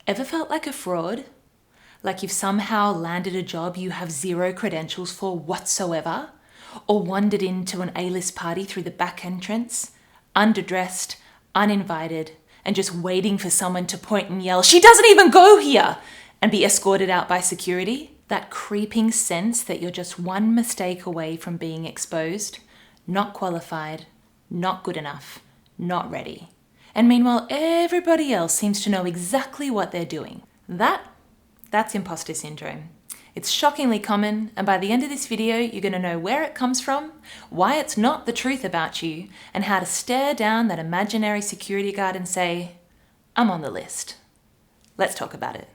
Ever felt like a fraud? Like you've somehow landed a job you have zero credentials for whatsoever? Or wandered into an A-list party through the back entrance, underdressed, uninvited, and just waiting for someone to point and yell, "She doesn't even go here!" and be escorted out by security? That creeping sense that you're just one mistake away from being exposed, not qualified, not good enough, not ready. And meanwhile, everybody else seems to know exactly what they're doing. That's imposter syndrome. It's shockingly common, and by the end of this video, you're going to know where it comes from, why it's not the truth about you, and how to stare down that imaginary security guard and say, "I'm on the list." Let's talk about it.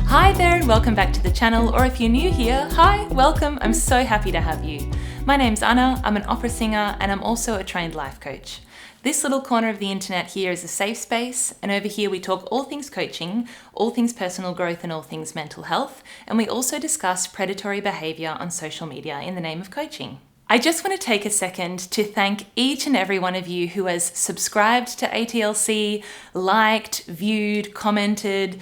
Hi there and welcome back to the channel, or if you're new here, hi, welcome, I'm so happy to have you. My name's Anna, I'm an opera singer and I'm also a trained life coach. This little corner of the internet here is a safe space, and over here we talk all things coaching, all things personal growth and all things mental health, and we also discuss predatory behaviour on social media in the name of coaching. I just want to take a second to thank each and every one of you who has subscribed to ATLC, liked, viewed, commented,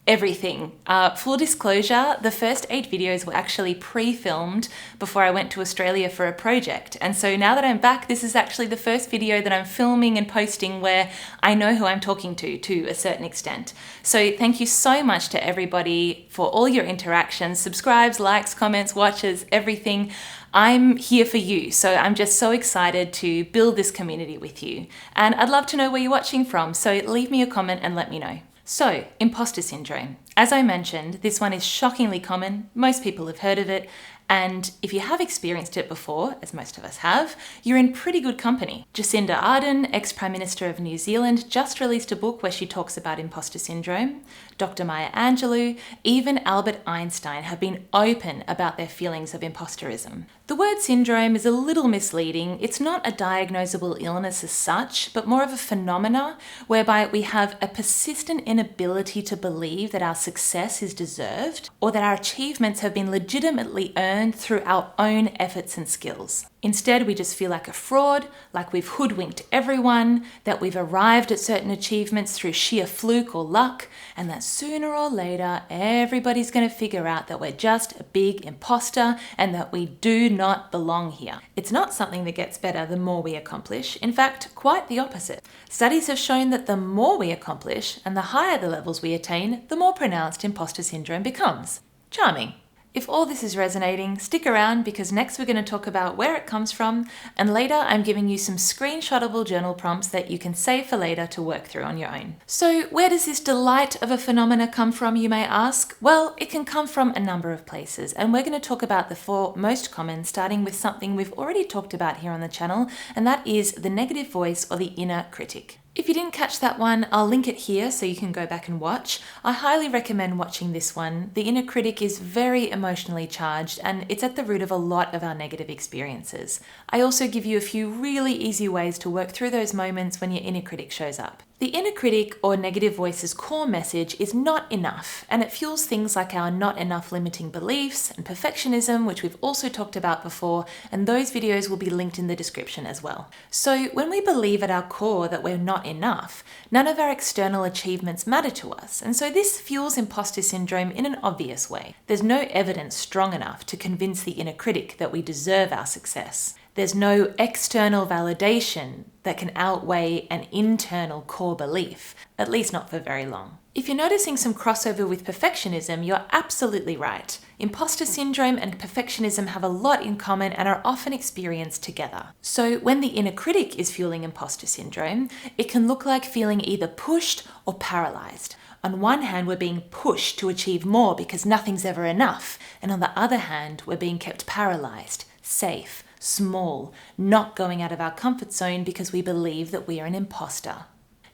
everything. Full disclosure, the first 8 videos were actually pre-filmed before I went to Australia for a project. And so now that I'm back, this is actually the first video that I'm filming and posting where I know who I'm talking to a certain extent. So thank you so much to everybody for all your interactions, subscribes, likes, comments, watches, everything. I'm here for you, so I'm just so excited to build this community with you. And I'd love to know where you're watching from, so leave me a comment and let me know. So, imposter syndrome. As I mentioned, this one is shockingly common. Most people have heard of it. And if you have experienced it before, as most of us have, you're in pretty good company. Jacinda Ardern, ex-Prime Minister of New Zealand, just released a book where she talks about imposter syndrome. Dr. Maya Angelou, even Albert Einstein have been open about their feelings of imposterism. The word syndrome is a little misleading. It's not a diagnosable illness as such, but more of a phenomena whereby we have a persistent inability to believe that our success is deserved or that our achievements have been legitimately earned through our own efforts and skills. Instead, we just feel like a fraud, like we've hoodwinked everyone, that we've arrived at certain achievements through sheer fluke or luck, and that sooner or later, everybody's going to figure out that we're just a big imposter and that we do not belong here. It's not something that gets better the more we accomplish. In fact, quite the opposite. Studies have shown that the more we accomplish and the higher the levels we attain, the more pronounced imposter syndrome becomes. Charming. If all this is resonating, stick around because next we're going to talk about where it comes from, and later I'm giving you some screenshotable journal prompts that you can save for later to work through on your own. So where does this delight of a phenomena come from, you may ask? Well, it can come from a number of places, and we're going to talk about the 4 most common, starting with something we've already talked about here on the channel, and that is the negative voice or the inner critic. If you didn't catch that one, I'll link it here so you can go back and watch. I highly recommend watching this one. The inner critic is very emotionally charged and it's at the root of a lot of our negative experiences. I also give you a few really easy ways to work through those moments when your inner critic shows up. The inner critic or negative voice's core message is not enough, and it fuels things like our not enough limiting beliefs and perfectionism, which we've also talked about before, and those videos will be linked in the description as well. So when we believe at our core that we're not enough, none of our external achievements matter to us, and so this fuels imposter syndrome in an obvious way. There's no evidence strong enough to convince the inner critic that we deserve our success. There's no external validation that can outweigh an internal core belief, at least not for very long. If you're noticing some crossover with perfectionism, you're absolutely right. Imposter syndrome and perfectionism have a lot in common and are often experienced together. So when the inner critic is fueling imposter syndrome, it can look like feeling either pushed or paralyzed. On one hand, we're being pushed to achieve more because nothing's ever enough, and on the other hand, we're being kept paralyzed, safe, small, not going out of our comfort zone because we believe that we are an imposter.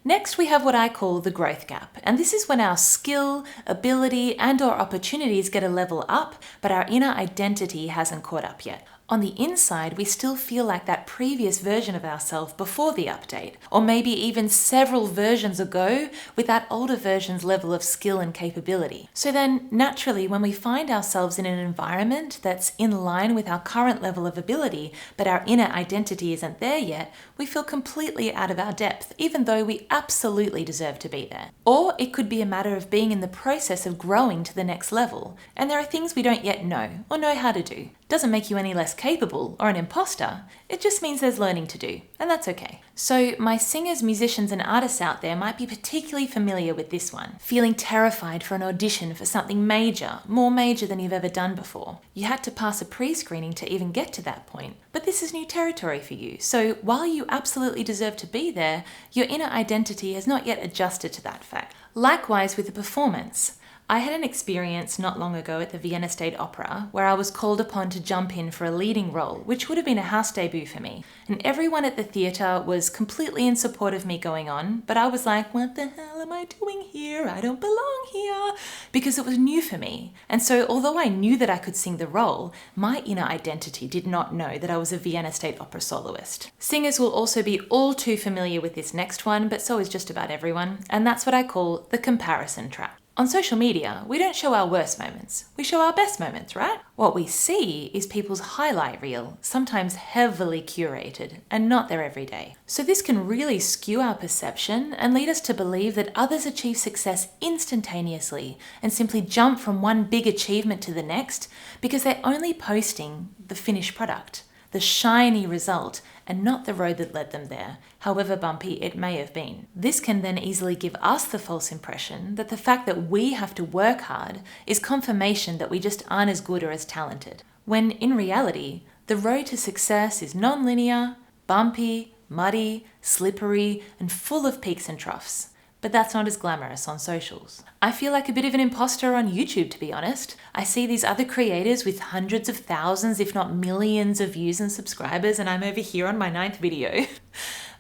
Next, we have what I call the growth gap, and this is when our skill, ability, and/or opportunities get a level up, but our inner identity hasn't caught up yet. On the inside, we still feel like that previous version of ourselves before the update, or maybe even several versions ago with that older version's level of skill and capability. So then, naturally, when we find ourselves in an environment that's in line with our current level of ability, but our inner identity isn't there yet, we feel completely out of our depth, even though we absolutely deserve to be there. Or it could be a matter of being in the process of growing to the next level, and there are things we don't yet know or know how to do. Doesn't make you any less capable or an imposter, it just means there's learning to do, and that's okay. So my singers, musicians and artists out there might be particularly familiar with this one, feeling terrified for an audition for something major, more major than you've ever done before. You had to pass a pre-screening to even get to that point, but this is new territory for you, so while you absolutely deserve to be there, your inner identity has not yet adjusted to that fact. Likewise with the performance. I had an experience not long ago at the Vienna State Opera where I was called upon to jump in for a leading role, which would have been a house debut for me. And everyone at the theatre was completely in support of me going on, but I was like, what the hell am I doing here? I don't belong here. Because it was new for me. And so although I knew that I could sing the role, my inner identity did not know that I was a Vienna State Opera soloist. Singers will also be all too familiar with this next one, but so is just about everyone. And that's what I call the comparison trap. On social media, we don't show our worst moments. We show our best moments, right? What we see is people's highlight reel, sometimes heavily curated and not their everyday. So this can really skew our perception and lead us to believe that others achieve success instantaneously and simply jump from one big achievement to the next because they're only posting the finished product, the shiny result, and not the road that led them there, however bumpy it may have been. This can then easily give us the false impression that the fact that we have to work hard is confirmation that we just aren't as good or as talented, when in reality, the road to success is non-linear, bumpy, muddy, slippery, and full of peaks and troughs. But that's not as glamorous on socials. I feel like a bit of an imposter on YouTube, to be honest. I see these other creators with hundreds of thousands, if not millions of views and subscribers, and I'm over here on my 9th video.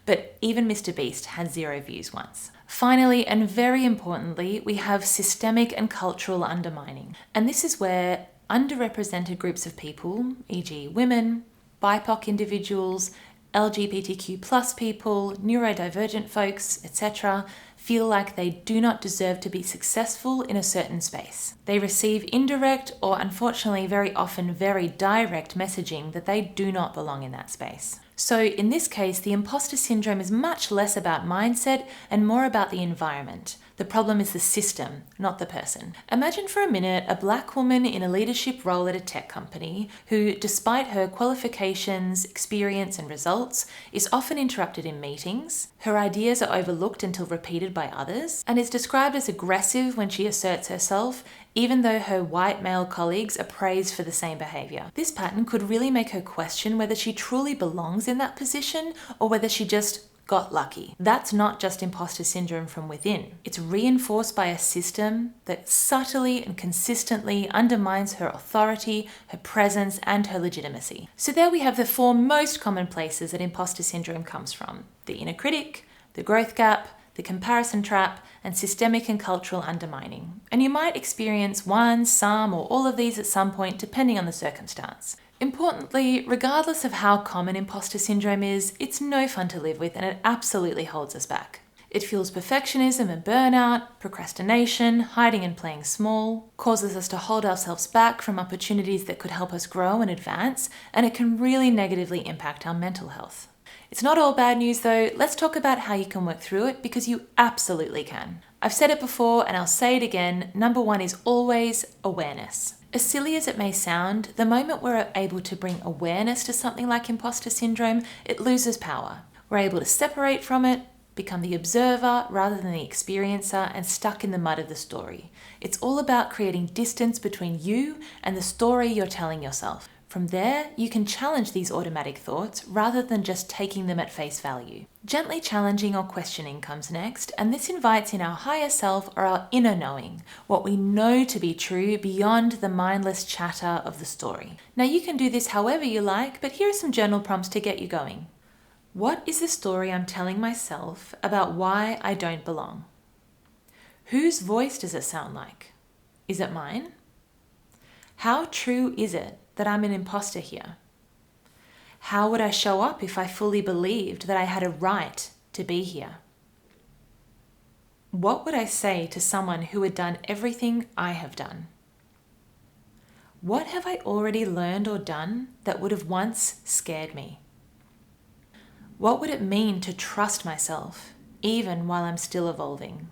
But even Mr. Beast had 0 views once. Finally, and very importantly, we have systemic and cultural undermining. And this is where underrepresented groups of people, e.g. women, BIPOC individuals, LGBTQ+ people, neurodivergent folks, etc., feel like they do not deserve to be successful in a certain space. They receive indirect or unfortunately very often very direct messaging that they do not belong in that space. So in this case, the imposter syndrome is much less about mindset and more about the environment. The problem is the system, not the person. Imagine for a minute a black woman in a leadership role at a tech company who, despite her qualifications, experience and results, is often interrupted in meetings, her ideas are overlooked until repeated by others, and is described as aggressive when she asserts herself, even though her white male colleagues are praised for the same behaviour. This pattern could really make her question whether she truly belongs in that position or whether she just got lucky. That's not just imposter syndrome from within. It's reinforced by a system that subtly and consistently undermines her authority, her presence, and her legitimacy. So there we have the 4 most common places that imposter syndrome comes from: the inner critic, the growth gap, the comparison trap, and systemic and cultural undermining. And you might experience one, some, or all of these at some point, depending on the circumstance. Importantly, regardless of how common imposter syndrome is, it's no fun to live with and it absolutely holds us back. It fuels perfectionism and burnout, procrastination, hiding and playing small, causes us to hold ourselves back from opportunities that could help us grow and advance, and it can really negatively impact our mental health. It's not all bad news though. Let's talk about how you can work through it, because you absolutely can. I've said it before and I'll say it again. Number 1 is always awareness. As silly as it may sound, the moment we're able to bring awareness to something like imposter syndrome, it loses power. We're able to separate from it, become the observer rather than the experiencer, and stuck in the mud of the story. It's all about creating distance between you and the story you're telling yourself. From there, you can challenge these automatic thoughts rather than just taking them at face value. Gently challenging or questioning comes next, and this invites in our higher self or our inner knowing, what we know to be true beyond the mindless chatter of the story. Now you can do this however you like, but here are some journal prompts to get you going. What is the story I'm telling myself about why I don't belong? Whose voice does it sound like? Is it mine? How true is it that I'm an imposter here? How would I show up if I fully believed that I had a right to be here? What would I say to someone who had done everything I have done? What have I already learned or done that would have once scared me? What would it mean to trust myself, even while I'm still evolving?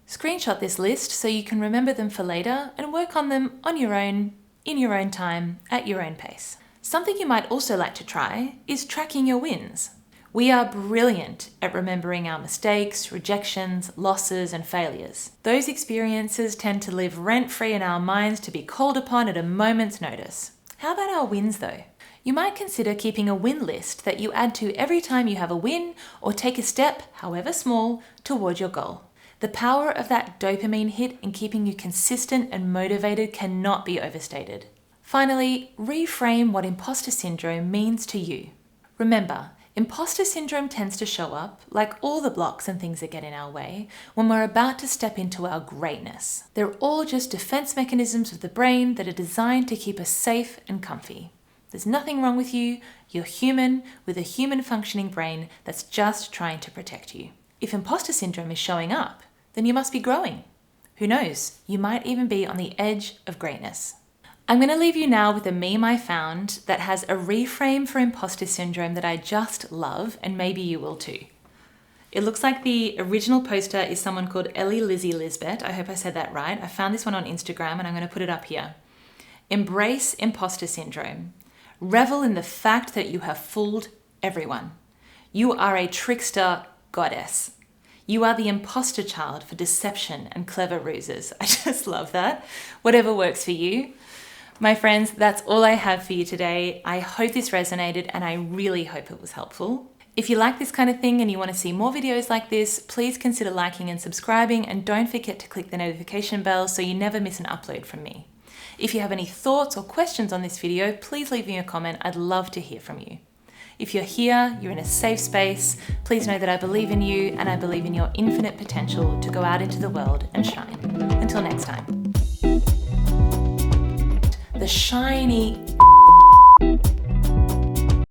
Screenshot this list so you can remember them for later and work on them on your own, in your own time, at your own pace. Something you might also like to try is tracking your wins. We are brilliant at remembering our mistakes, rejections, losses, and failures. Those experiences tend to live rent-free in our minds to be called upon at a moment's notice. How about our wins though? You might consider keeping a win list that you add to every time you have a win or take a step, however small, toward your goal. The power of that dopamine hit in keeping you consistent and motivated cannot be overstated. Finally, reframe what imposter syndrome means to you. Remember, imposter syndrome tends to show up, like all the blocks and things that get in our way, when we're about to step into our greatness. They're all just defense mechanisms of the brain that are designed to keep us safe and comfy. There's nothing wrong with you. You're human with a human functioning brain that's just trying to protect you. If imposter syndrome is showing up, then you must be growing. Who knows? You might even be on the edge of greatness. I'm going to leave you now with a meme I found that has a reframe for imposter syndrome that I just love, and maybe you will too. It looks like the original poster is someone called Ellie Lizzie Lisbeth. I hope I said that right. I found this one on Instagram and I'm going to put it up here. Embrace imposter syndrome. Revel in the fact that you have fooled everyone. You are a trickster goddess. You are the imposter child for deception and clever ruses. I just love that. Whatever works for you. My friends, that's all I have for you today. I hope this resonated and I really hope it was helpful. If you like this kind of thing and you want to see more videos like this, please consider liking and subscribing, and don't forget to click the notification bell so you never miss an upload from me. If you have any thoughts or questions on this video, please leave me a comment. I'd love to hear from you. If you're here, you're in a safe space, please know that I believe in you and I believe in your infinite potential to go out into the world and shine. Until next time. The shiny